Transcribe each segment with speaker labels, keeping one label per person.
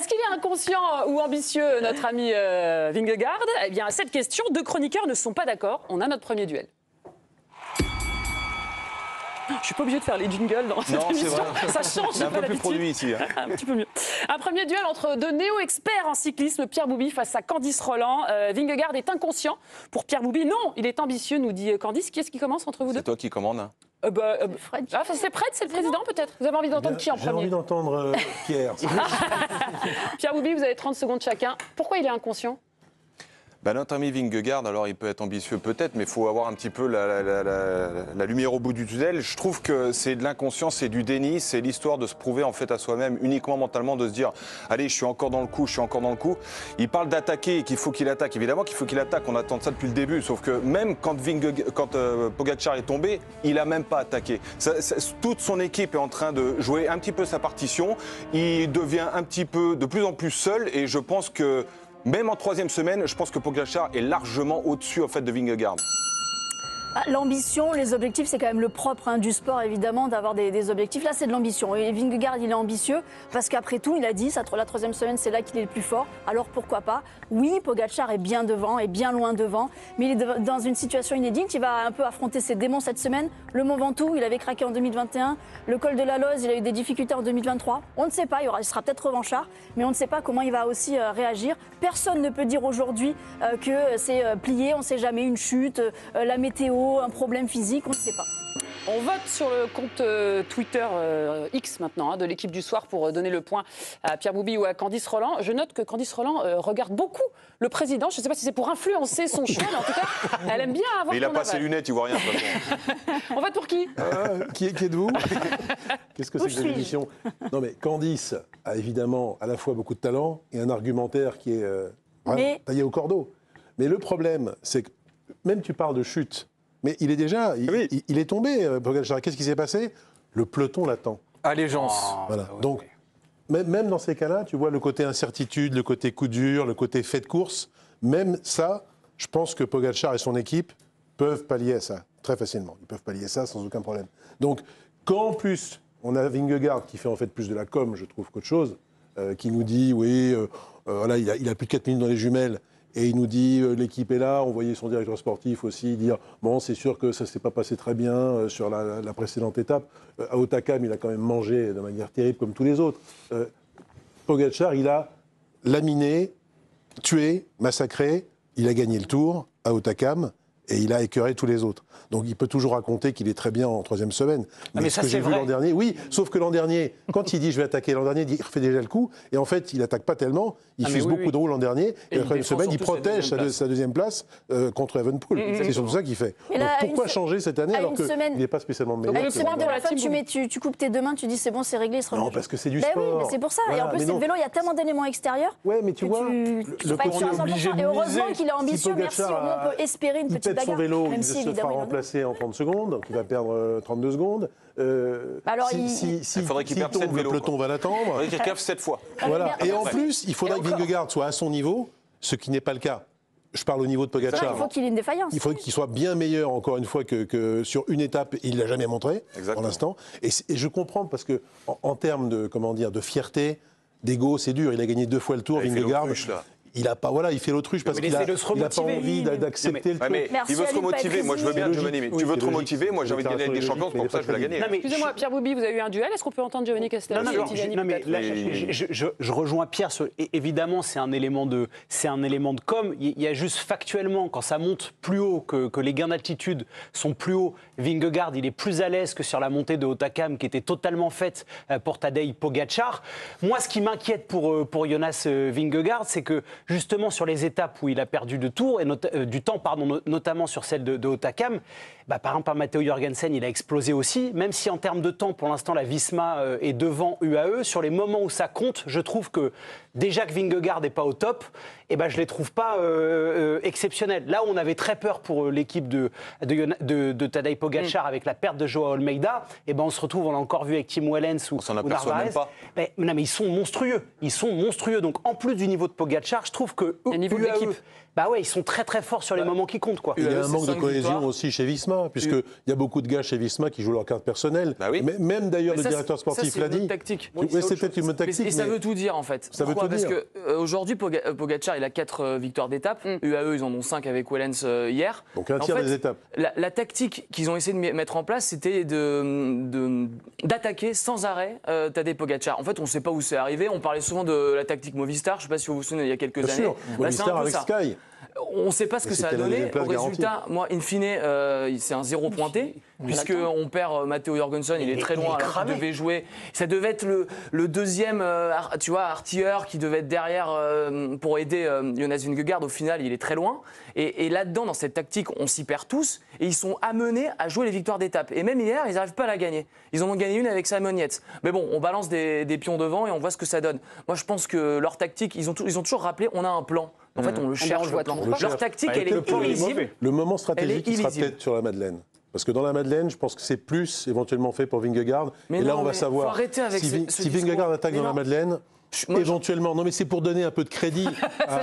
Speaker 1: Est-ce qu'il est inconscient ou ambitieux, notre ami Vingegaard? Eh bien, à cette question, deux chroniqueurs ne sont pas d'accord. On a notre premier duel. Je suis pas obligée de faire les jingles dans cette émission. Ça change.
Speaker 2: C'est un peu plus produit ici. Hein.
Speaker 1: Un petit peu mieux. Un premier duel entre deux néo-experts en cyclisme, Pierre Bouby face à Candice Roland. Vingegaard est inconscient pour Pierre Bouby. Non, il est ambitieux, nous dit Candice. Qui est-ce qui commence entre vous deux?
Speaker 2: C'est toi qui commandes.
Speaker 1: Fred. Ah, c'est Fred, c'est le président peut-être. Vous avez envie d'entendre qui en premier?
Speaker 3: J'ai envie d'entendre Pierre.
Speaker 1: Pierre Bouby, vous avez 30 secondes chacun. Pourquoi il est inconscient?
Speaker 2: Notre ami Vingegaard, alors il peut être ambitieux peut-être, mais il faut avoir un petit peu la lumière au bout du tunnel. Je trouve que c'est de l'inconscience, c'est du déni, c'est l'histoire de se prouver en fait à soi-même, uniquement mentalement, de se dire « Allez, je suis encore dans le coup, je suis encore dans le coup ». Il parle d'attaquer et qu'il faut qu'il attaque. Évidemment qu'il faut qu'il attaque, on attend ça depuis le début, sauf que même quand Pogačar est tombé, il n'a même pas attaqué. Toute son équipe est en train de jouer un petit peu sa partition, il devient un petit peu de plus en plus seul et je pense que même en troisième semaine, je pense que Pogačar est largement au-dessus en fait, de Vingegaard.
Speaker 4: L'ambition, les objectifs, c'est quand même le propre du sport, évidemment, d'avoir des objectifs. Là, c'est de l'ambition. Et Vingegaard, il est ambitieux parce qu'après tout, il a dit, la troisième semaine, c'est là qu'il est le plus fort. Alors pourquoi pas? Oui, Pogačar est bien devant, est bien loin devant, mais il est dans une situation inédite. Il va un peu affronter ses démons cette semaine. Le Mont Ventoux, il avait craqué en 2021. Le col de la Loze, il a eu des difficultés en 2023. On ne sait pas, il sera peut-être revanchard, mais on ne sait pas comment il va aussi réagir. Personne ne peut dire aujourd'hui que c'est plié, on ne sait jamais, une chute, la météo, un problème physique, on ne sait pas.
Speaker 1: On vote sur le compte Twitter X maintenant de l'équipe du soir pour donner le point à Pierre Bouby ou à Candice Roland. Je note que Candice Roland regarde beaucoup le président. Je ne sais pas si c'est pour influencer son choix, mais en tout cas, elle aime bien avoir.
Speaker 2: Mais il n'a pas ses lunettes, il ne voit rien.
Speaker 1: On vote pour qui?
Speaker 3: Qui êtes-vous? Qu'est-ce que c'est que cette émission? Non mais Candice a évidemment à la fois beaucoup de talent et un argumentaire qui est taillé au cordeau. Mais le problème, c'est que même tu parles de chute. Mais il est déjà, il est tombé, Pogačar. Qu'est-ce qui s'est passé? Le peloton l'attend.
Speaker 2: Allégeance.
Speaker 3: Voilà. Donc, même dans ces cas-là, tu vois le côté incertitude, le côté coup dur, le côté fait de course. Même ça, je pense que Pogačar et son équipe peuvent pallier à ça très facilement. Ils peuvent pallier ça sans aucun problème. Donc, quand en plus, on a Vingegaard qui fait en fait plus de la com, je trouve, qu'autre chose, qui nous dit, voilà, il a plus de 4 minutes dans les jumelles. Et il nous dit, l'équipe est là, on voyait son directeur sportif aussi dire « Bon, c'est sûr que ça ne s'est pas passé très bien sur la précédente étape. À Hautacam, il a quand même mangé de manière terrible comme tous les autres. Pogačar, il a laminé, tué, massacré, il a gagné le Tour à Hautacam et il a écœuré tous les autres. Donc il peut toujours raconter qu'il est très bien en troisième semaine. Mais ce que j'ai vu l'an dernier, oui, sauf que l'an dernier, quand il dit je vais attaquer l'an dernier, il refait déjà le coup, et en fait il n'attaque pas tellement, il fuse beaucoup de roues l'an dernier, et la troisième semaine il protège sa deuxième place contre Evenepoel. C'est surtout ça qu'il fait. Donc pourquoi changer cette année alors qu'il n'est pas spécialement meilleur?
Speaker 4: Une semaine de la fin, tu coupes tes deux mains, tu dis c'est bon, c'est réglé, il sera
Speaker 3: Non, parce que c'est du sport.
Speaker 4: Oui, mais c'est pour ça. Et en plus, c'est le vélo, il y a tellement d'éléments extérieurs.
Speaker 3: Ouais, mais tu vois,
Speaker 4: le cours est obligé de miser. Et heureusement qu'il est ambitieux, merci, au moins on peut espérer une petite bagarre.
Speaker 3: Son vélo, il se fera remplacer en 30 secondes. Donc il va perdre 32 secondes.
Speaker 4: Alors,
Speaker 2: il faudrait qu'il perde 7 vélos.
Speaker 3: Le peloton va l'attendre.
Speaker 2: Il faudrait qu'il perde 7 fois.
Speaker 3: Voilà. Et en plus, il faudrait que Vingegaard soit à son niveau, ce qui n'est pas le cas. Je parle au niveau de Pogačar.
Speaker 4: Il faut qu'il ait une défaillance.
Speaker 3: Il faut qu'il soit bien meilleur, encore une fois, que sur une étape. Il ne l'a jamais montré, pour l'instant. Et je comprends, parce que en termes de fierté, d'ego, c'est dur. Il a gagné 2 fois le Tour, Vingegaard. Il a pas, il fait l'autruche parce qu'il n'a pas envie d'accepter le truc.
Speaker 2: Mais il veut se remotiver. Moi, je veux bien, Giovanni. Mais tu veux te remotiver. Moi, j'ai envie de gagner avec des champions. Pour ça, je veux la gagner.
Speaker 1: Excusez-moi, Pierre Bouby, vous avez eu un duel. Est-ce qu'on peut entendre Giovanni Castellani?
Speaker 5: Non, mais là, je rejoins Pierre. Évidemment, c'est un élément de com. Il y a juste factuellement, quand ça monte plus haut, que les gains d'altitude sont plus hauts, Vingegaard, il est plus à l'aise que sur la montée de Hautacam, qui était totalement faite pour Tadej Pogačar. Moi, ce qui m'inquiète pour Jonas Vingegaard, c'est que justement sur les étapes où il a perdu du temps, notamment sur celle de Hautacam, par exemple, Matteo Jorgensen, il a explosé aussi, même si en termes de temps, pour l'instant, la Visma est devant UAE. Sur les moments où ça compte, je trouve que déjà que Vingegaard n'est pas au top, je ne les trouve pas exceptionnels. Là où on avait très peur pour l'équipe de Tadej Pogačar avec la perte de Joao Almeida, on se retrouve, on l'a encore vu avec Tim Wellens ou
Speaker 2: Narvaez. Même pas.
Speaker 5: Mais ils sont monstrueux. Donc en plus du niveau de Pogačar, je trouve que
Speaker 1: au niveau de
Speaker 5: UAE,
Speaker 1: l'équipe.
Speaker 5: bah ouais, ils sont très très forts sur les moments qui comptent, quoi.
Speaker 3: Il y a
Speaker 6: UAE,
Speaker 3: un
Speaker 6: c'est
Speaker 3: manque de
Speaker 6: 5
Speaker 3: cohésion
Speaker 6: victoires.
Speaker 3: aussi chez Visma, puisqu'il y a beaucoup de gars chez Visma qui jouent leur carte personnelle.
Speaker 2: Bah oui.
Speaker 3: Mais même d'ailleurs,
Speaker 6: Mais
Speaker 3: le
Speaker 6: ça,
Speaker 3: directeur
Speaker 6: ça,
Speaker 3: sportif
Speaker 6: c'est
Speaker 3: l'a
Speaker 6: une autre
Speaker 3: dit.
Speaker 6: tactique.
Speaker 3: Oui, c'est peut-être une tactique.
Speaker 6: Et ça
Speaker 3: mais-
Speaker 6: veut tout dire en fait.
Speaker 3: Ça veut
Speaker 6: Pourquoi?
Speaker 3: tout
Speaker 6: Parce
Speaker 3: dire.
Speaker 6: que aujourd'hui, Pogacar, il a 4 victoires d'étape. UAE, ils en ont 5 avec Wellens hier.
Speaker 3: Donc un
Speaker 6: En
Speaker 3: tiers
Speaker 6: fait,
Speaker 3: des étapes.
Speaker 6: La tactique qu'ils ont essayé de mettre en place, c'était d'attaquer sans arrêt Tadej Pogacar. En fait, on ne sait pas où c'est arrivé. On parlait souvent de la tactique Movistar. Je ne sais pas si vous vous souvenez, il y a quelques
Speaker 3: Bien
Speaker 6: années.
Speaker 3: sûr,
Speaker 6: Là, c'est un
Speaker 3: Movistar
Speaker 6: peu
Speaker 3: avec
Speaker 6: ça.
Speaker 3: Sky.
Speaker 6: On ne sait pas ce que
Speaker 3: Mais
Speaker 6: ça a
Speaker 3: c'était la
Speaker 6: donné.
Speaker 3: deuxième place
Speaker 6: Au résultat, moi, in fine, c'est un 0 pointé, puisqu'on perd Matteo Jorgensen, il est très loin, alors qu'il devait jouer. Ça devait être le deuxième tu vois, artilleur qui devait être derrière pour aider Jonas Vingegaard. Au final, il est très loin. Et là-dedans, dans cette tactique, on s'y perd tous. Et ils sont amenés à jouer les victoires d'étape. Et même hier, ils n'arrivent pas à la gagner. Ils en ont gagné une avec Simon Yates. Mais bon, on balance des pions devant et on voit ce que ça donne. Moi, je pense que leur tactique, ils ont toujours rappelé, on a un plan. En fait, on le cherche,
Speaker 1: on le voit
Speaker 6: le plan.
Speaker 1: toujours
Speaker 3: pas.
Speaker 6: Leur tactique,
Speaker 5: Bah,
Speaker 6: elle
Speaker 5: le
Speaker 6: est
Speaker 5: plan est
Speaker 6: illisible.
Speaker 5: mauvais.
Speaker 3: Le moment
Speaker 6: Elle est
Speaker 3: stratégique, il sera
Speaker 6: illisible.
Speaker 3: peut-être sur la Madeleine. Parce que dans la Madeleine, je pense que c'est plus éventuellement fait pour Vingegaard.
Speaker 6: Mais
Speaker 3: et là,
Speaker 6: non,
Speaker 3: on va
Speaker 6: mais
Speaker 3: savoir
Speaker 6: faut arrêter avec
Speaker 3: si,
Speaker 6: ce
Speaker 3: si Vingegaard
Speaker 6: discours.
Speaker 3: attaque
Speaker 6: Mais
Speaker 3: dans la
Speaker 6: non.
Speaker 3: Madeleine.
Speaker 6: Moi,
Speaker 3: Éventuellement, non mais c'est pour donner un peu de crédit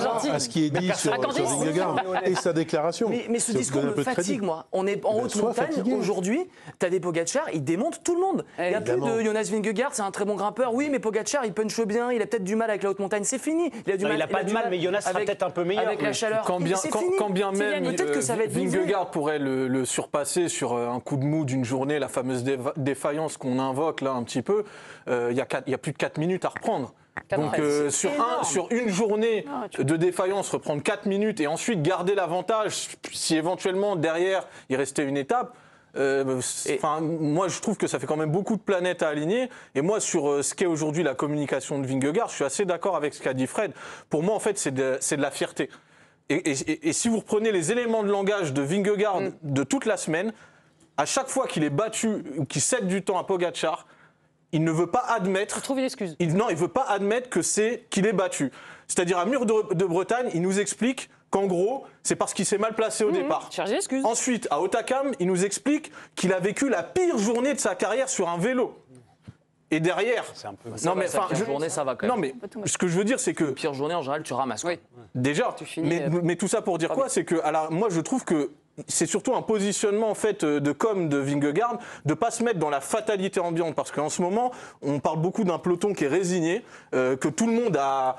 Speaker 1: gentil.
Speaker 3: à ce qui est dit sur
Speaker 1: Candice.
Speaker 3: Vingegaard et sa déclaration.
Speaker 6: Mais ce
Speaker 3: C'est
Speaker 6: discours
Speaker 3: donner un
Speaker 6: me
Speaker 3: peu de crédit.
Speaker 6: fatigue, moi. On est en
Speaker 3: Ben,
Speaker 6: haute
Speaker 3: sois
Speaker 6: montagne.
Speaker 3: fatigué.
Speaker 6: Aujourd'hui, Tadej Pogacar, il démonte tout le monde. Il n'y a plus
Speaker 3: Évidemment.
Speaker 6: de Jonas Vingegaard, c'est un très bon grimpeur. Oui, mais Pogacar, il punche bien, il a peut-être du mal avec la haute montagne. C'est fini. Il a du
Speaker 5: Non,
Speaker 6: mal.
Speaker 5: il a pas de
Speaker 6: du
Speaker 5: mal, mais Jonas sera
Speaker 6: avec-
Speaker 5: peut-être un peu meilleur.
Speaker 6: Avec la
Speaker 5: Mais
Speaker 6: chaleur.
Speaker 7: Quand bien,
Speaker 6: C'est
Speaker 7: quand,
Speaker 6: fini.
Speaker 7: quand bien
Speaker 6: Kylian,
Speaker 7: même
Speaker 6: peut-être que ça va être nivelé.
Speaker 7: Vingegaard pourrait le surpasser sur un coup de mou d'une journée, la fameuse défaillance qu'on invoque là un petit peu, il y a plus de 4 minutes à reprendre. Donc sur une journée de défaillance, reprendre 4 minutes et ensuite garder l'avantage si éventuellement derrière il restait une étape. Moi, je trouve que ça fait quand même beaucoup de planètes à aligner. Et moi, sur ce qu'est aujourd'hui la communication de Vingegaard, je suis assez d'accord avec ce qu'a dit Fred. Pour moi, en fait, c'est de la fierté. Et si vous reprenez les éléments de langage de Vingegaard de toute la semaine, à chaque fois qu'il est battu ou qu'il cède du temps à Pogacar, il ne veut pas admettre.
Speaker 1: Trouve une excuse.
Speaker 7: Il ne veut pas admettre qu'il est battu. C'est-à-dire à Mur de Bretagne, il nous explique qu'en gros, c'est parce qu'il s'est mal placé au départ.
Speaker 1: Cherche des excuses.
Speaker 7: Ensuite, à Otakam, il nous explique qu'il a vécu la pire journée de sa carrière sur un vélo. Et derrière,
Speaker 5: C'est un peu...
Speaker 6: Non, mais sa pire journée, ça va quand même.
Speaker 7: non mais ce que je veux dire, c'est que
Speaker 6: Pire journée, en général, tu ramasses. quoi.
Speaker 1: Oui.
Speaker 7: déjà,
Speaker 1: finis,
Speaker 7: mais tout ça pour dire quoi, c'est que alors moi je trouve que c'est surtout un positionnement en fait de com de Vingegaard de pas se mettre dans la fatalité ambiante parce qu'en ce moment on parle beaucoup d'un peloton qui est résigné, que tout le monde a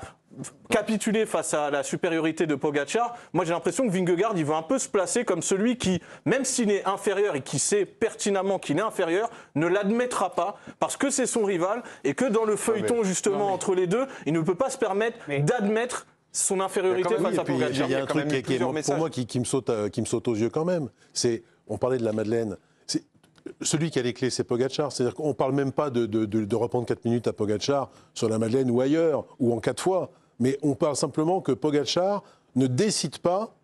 Speaker 7: capitulé face à la supériorité de Pogacar. Moi j'ai l'impression que Vingegaard il veut un peu se placer comme celui qui, même s'il est inférieur et qui sait pertinemment qu'il est inférieur, ne l'admettra pas parce que c'est son rival et que dans le feuilleton justement entre les deux, il ne peut pas se permettre d'admettre son infériorité
Speaker 2: Il y a quand même-
Speaker 7: face à
Speaker 3: Et puis,
Speaker 7: Pogacar.
Speaker 3: il y a un
Speaker 2: quand même
Speaker 3: truc
Speaker 2: eu
Speaker 3: qui est,
Speaker 2: plusieurs
Speaker 3: pour
Speaker 2: messages.
Speaker 3: moi qui me saute aux yeux quand même. On parlait de la Madeleine. Celui qui a les clés, c'est Pogacar. C'est-à-dire qu'on ne parle même pas de reprendre 4 minutes à Pogacar sur la Madeleine ou ailleurs, ou en 4 fois. Mais on parle simplement que Pogacar ne décide pas,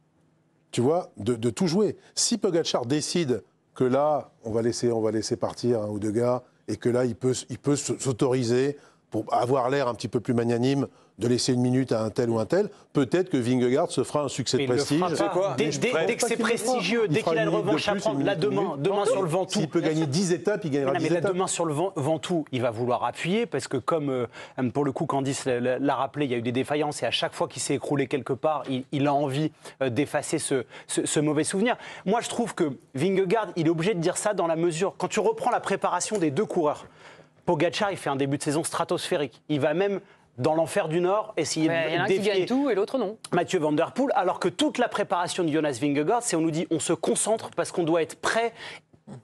Speaker 3: tu vois, de tout jouer. Si Pogacar décide que là, on va laisser partir un ou deux gars, et que là, il peut s'autoriser, pour avoir l'air un petit peu plus magnanime, de laisser une minute à un tel ou un tel, peut-être que Vingegaard se fera un succès
Speaker 5: Mais
Speaker 3: de
Speaker 5: il le
Speaker 3: prestige.
Speaker 5: fera pas.
Speaker 2: quoi
Speaker 5: Dès que c'est prestigieux, dès qu'il a une revanche à prendre, là demain sur le Ventoux.
Speaker 3: S'il peut gagner 10 étapes, il gagnera
Speaker 5: Non,
Speaker 3: 10
Speaker 5: mais là,
Speaker 3: étapes.
Speaker 5: demain sur le Ventoux, il va vouloir appuyer parce que comme pour le coup Candice l'a rappelé, il y a eu des défaillances et à chaque fois qu'il s'est écroulé quelque part, il a envie d'effacer ce mauvais souvenir. Moi, je trouve que Vingegaard, il est obligé de dire ça dans la mesure, quand tu reprends la préparation des deux coureurs, Pogacar, il fait un début de saison stratosphérique. Il va même dans l'enfer du Nord, essayer
Speaker 1: Il y en a
Speaker 5: de
Speaker 1: un qui gagne
Speaker 5: défier
Speaker 1: tout et l'autre non.
Speaker 5: Mathieu Van Der Poel, alors que toute la préparation de Jonas Vingegaard, c'est on nous dit on se concentre parce qu'on doit être prêt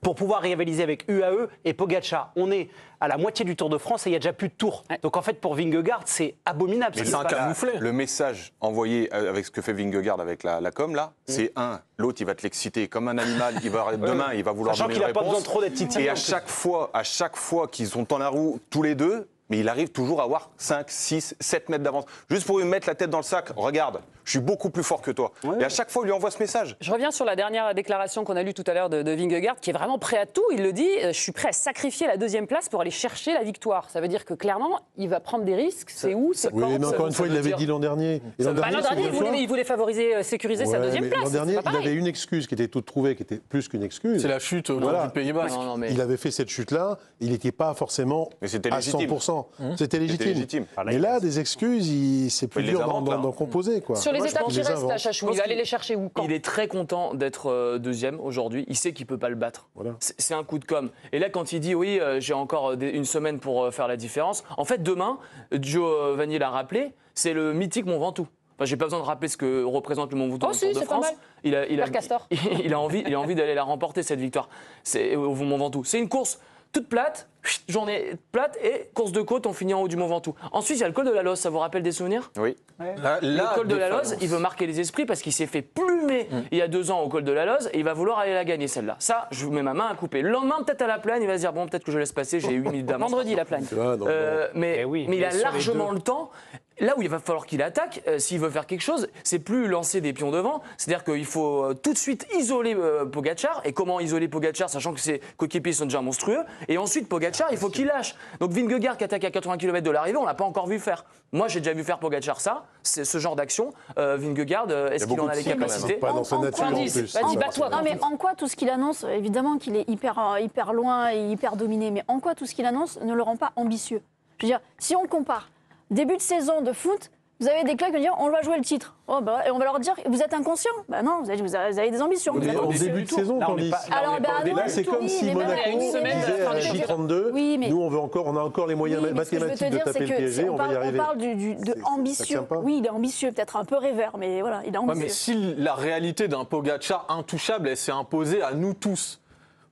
Speaker 5: pour pouvoir rivaliser avec UAE et Pogacar. On est à la moitié du Tour de France et il y a déjà plus de tours.
Speaker 1: Ouais.
Speaker 5: Donc en fait pour Vingegaard, c'est abominable.
Speaker 7: Mais
Speaker 5: ce qui
Speaker 7: c'est
Speaker 5: se
Speaker 7: un
Speaker 5: passe.
Speaker 7: camouflet.
Speaker 2: Le message envoyé avec ce que fait Vingegaard avec la com, là, c'est l'autre, il va te l'exciter comme un animal, demain, il va vouloir
Speaker 5: Sachant
Speaker 2: donner
Speaker 5: qu'il
Speaker 2: une
Speaker 5: n'a pas
Speaker 2: réponse.
Speaker 5: besoin trop d'être titillé.
Speaker 2: Et
Speaker 5: en
Speaker 2: à
Speaker 5: plus.
Speaker 2: chaque fois qu'ils sont dans la roue, tous les deux, mais il arrive toujours à avoir 5, 6, 7 mètres d'avance. Juste pour lui mettre la tête dans le sac, regarde, je suis beaucoup plus fort que toi. Et à chaque fois, il lui envoie ce message.
Speaker 1: Je reviens sur la dernière déclaration qu'on a lue tout à l'heure de Vingegaard, qui est vraiment prêt à tout. Il le dit, je suis prêt à sacrifier la deuxième place pour aller chercher la victoire. Ça veut dire que clairement, il va prendre des risques. C'est où, c'est
Speaker 3: Oui,
Speaker 1: quand,
Speaker 3: mais encore une
Speaker 6: ça
Speaker 3: fois, il
Speaker 6: veut
Speaker 3: l'avait
Speaker 6: dire-
Speaker 3: dit l'an dernier. Et l'an
Speaker 1: Bah, l'an dernier,
Speaker 3: souviens-toi,
Speaker 1: il voulait favoriser, sécuriser sa
Speaker 3: Ouais,
Speaker 1: deuxième
Speaker 3: mais
Speaker 1: place.
Speaker 3: l'an dernier,
Speaker 1: C'est pas
Speaker 3: il
Speaker 1: pareil.
Speaker 3: avait une excuse qui était toute trouvée, qui était plus qu'une excuse.
Speaker 7: C'est la chute au
Speaker 3: Voilà.
Speaker 7: du Pays Basque.
Speaker 6: Non, mais
Speaker 3: Il avait fait cette chute-là, il n'était pas forcément
Speaker 2: Mais c'était
Speaker 3: à
Speaker 2: légitime.
Speaker 3: 100%. Exactement. C'était légitime. Mais là, des excuses, c'est plus
Speaker 2: Il les
Speaker 3: dur
Speaker 2: invente,
Speaker 3: d'en
Speaker 2: là.
Speaker 3: composer, quoi.
Speaker 1: Sur les
Speaker 6: Moi, je
Speaker 1: étapes
Speaker 6: pense
Speaker 1: qui
Speaker 3: qu'ils
Speaker 1: restent,
Speaker 3: inventent.
Speaker 1: Chachou, il va aller les chercher où, quand?
Speaker 6: Il est très content d'être deuxième aujourd'hui. Il sait qu'il peut pas le battre.
Speaker 3: Voilà.
Speaker 6: C'est un coup de com'. Et là, quand il dit oui, j'ai encore une semaine pour faire la différence. En fait, demain, Joe Vanier l'a rappelé, c'est le mythique Mont Ventoux. Enfin, j'ai pas besoin de rappeler ce que représente le Mont Ventoux
Speaker 1: Oh,
Speaker 6: dans
Speaker 1: si,
Speaker 6: le Tour de
Speaker 1: c'est pas
Speaker 6: France.
Speaker 1: mal.
Speaker 6: Il
Speaker 1: Castor.
Speaker 6: a envie d'aller la remporter cette victoire. C'est au Mont Ventoux. C'est une course toute plate, journée plate et course de côte, on finit en haut du Mont Ventoux. Ensuite, il y a le col de la Loze, ça vous rappelle des souvenirs?
Speaker 2: Oui.
Speaker 6: Le col de la Loze, il veut marquer les esprits parce qu'il s'est fait plumer il y a 2 ans au col de la Loze et il va vouloir aller la gagner celle-là. Ça, je vous mets ma main à couper. Le lendemain, peut-être à la Plaine, il va se dire bon, peut-être que je laisse passer, j'ai 8 minutes d'avance.
Speaker 1: Vendredi, la Plagne.
Speaker 3: Tu vois, donc,
Speaker 6: Mais il a
Speaker 5: sur les
Speaker 6: largement
Speaker 5: deux.
Speaker 6: le temps. Là où il va falloir qu'il attaque, s'il veut faire quelque chose, c'est plus lancer des pions devant. C'est-à-dire qu'il faut tout de suite isoler Pogacar. Et comment isoler Pogacar, sachant que ses coéquipiers sont déjà monstrueux. Et ensuite, Pogacar, il faut qu'il lâche. Donc Vingegaard qui attaque à 80 km de l'arrivée, on l'a pas encore vu faire. Moi, j'ai déjà vu faire Pogacar ça. C'est ce genre d'action. Vingegaard, est-ce qu'il en a les capacités?
Speaker 3: Pas dans sa nature en
Speaker 1: Indice.
Speaker 3: plus.
Speaker 1: Vas-y, bats-toi.
Speaker 4: Non, mais en quoi tout ce qu'il annonce, évidemment qu'il est hyper loin et hyper dominé, mais en quoi tout ce qu'il annonce ne le rend pas ambitieux? Je veux dire, si on compare début de saison de foot, vous avez des clubs qui vont dire on va jouer le titre. Oh, bah, et on va leur dire vous êtes inconscient. Bah non, vous avez des ambitions. Vous êtes
Speaker 3: En
Speaker 4: ambitieux.
Speaker 3: début de saison,
Speaker 5: Là, on
Speaker 3: Candice.
Speaker 5: n'est pas-
Speaker 4: Alors, ben, non,
Speaker 3: Là, c'est
Speaker 4: oui,
Speaker 3: comme si
Speaker 4: mais
Speaker 3: Monaco
Speaker 1: il y a une semaine,
Speaker 3: disait à
Speaker 1: fin de
Speaker 3: J32,
Speaker 4: Oui, mais-
Speaker 3: nous on a encore les moyens
Speaker 4: Oui, mais ce que je veux te
Speaker 3: mathématiques de
Speaker 4: dire, c'est
Speaker 3: taper le
Speaker 4: que
Speaker 3: PSG, on va y arriver.
Speaker 4: on parle de
Speaker 3: Ça
Speaker 4: ambitieux.
Speaker 3: tient pas.
Speaker 4: Oui, il est ambitieux, peut-être un peu rêveur, mais voilà, il est
Speaker 7: Ouais,
Speaker 4: ambitieux.
Speaker 7: mais si la réalité d'un Pogacar intouchable, elle s'est imposée à nous tous,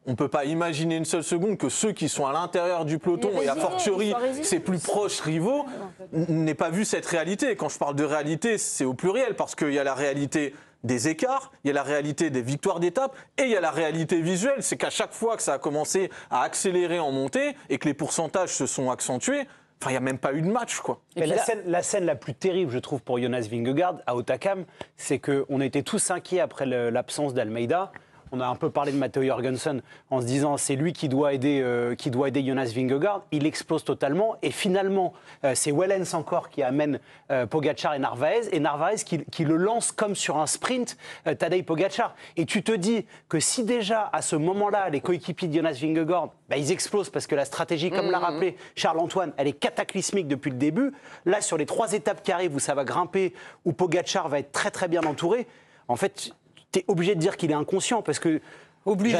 Speaker 7: on ne peut pas imaginer une seule seconde que ceux qui sont à l'intérieur du peloton,
Speaker 4: Mais
Speaker 7: et a
Speaker 4: résilier,
Speaker 7: fortiori
Speaker 4: il soit résilier.
Speaker 7: ses plus proches rivaux, n'aient pas vu cette réalité. Quand je parle de réalité, c'est au pluriel, parce qu'il y a la réalité des écarts, il y a la réalité des victoires d'étape, et il y a la réalité visuelle. C'est qu'à chaque fois que ça a commencé à accélérer en montée, et que les pourcentages se sont accentués, il n'y a même pas eu de match, quoi.
Speaker 5: Mais la scène la plus terrible, je trouve, pour Jonas Vingegaard à Hautacam, c'est qu'on était tous inquiets après l'absence d'Almeida. On a un peu parlé de Matteo Jorgensen en se disant c'est lui qui doit aider Jonas Vingegaard. Il explose totalement et finalement c'est Wellens encore qui amène Pogacar et Narvaez qui le lance comme sur un sprint Tadej Pogacar. Et tu te dis que si déjà à ce moment-là les coéquipiers de Jonas Vingegaard ils explosent parce que la stratégie, comme l'a rappelé Charles-Antoine, elle est cataclysmique depuis le début. Là sur les 3 étapes qui arrivent où ça va grimper, où Pogacar va être très très bien entouré, en fait tu es obligé de dire qu'il est inconscient parce que.
Speaker 1: Obligé,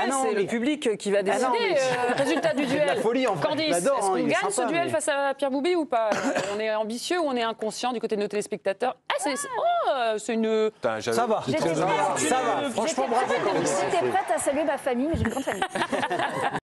Speaker 5: Ah non,
Speaker 1: c'est
Speaker 5: mais-
Speaker 1: le public qui va décider.
Speaker 5: non, mais-
Speaker 1: Résultat du
Speaker 5: C'est de
Speaker 1: duel.
Speaker 5: la folie, en vrai.
Speaker 1: Candice,
Speaker 5: Je l'adore,
Speaker 1: est-ce qu'on
Speaker 5: il est
Speaker 1: gagne
Speaker 5: sympa,
Speaker 1: ce duel
Speaker 5: mais-
Speaker 1: face à Pierre Boubi ou pas On est ambitieux ou on est inconscient du côté de nos téléspectateurs? C'est une...
Speaker 2: Putain, j'avais-
Speaker 5: Ça va.
Speaker 4: J'étais prête-
Speaker 5: Ça va. Franchement, bravo.
Speaker 4: J'étais prête à saluer ma famille, mais j'ai une grande famille.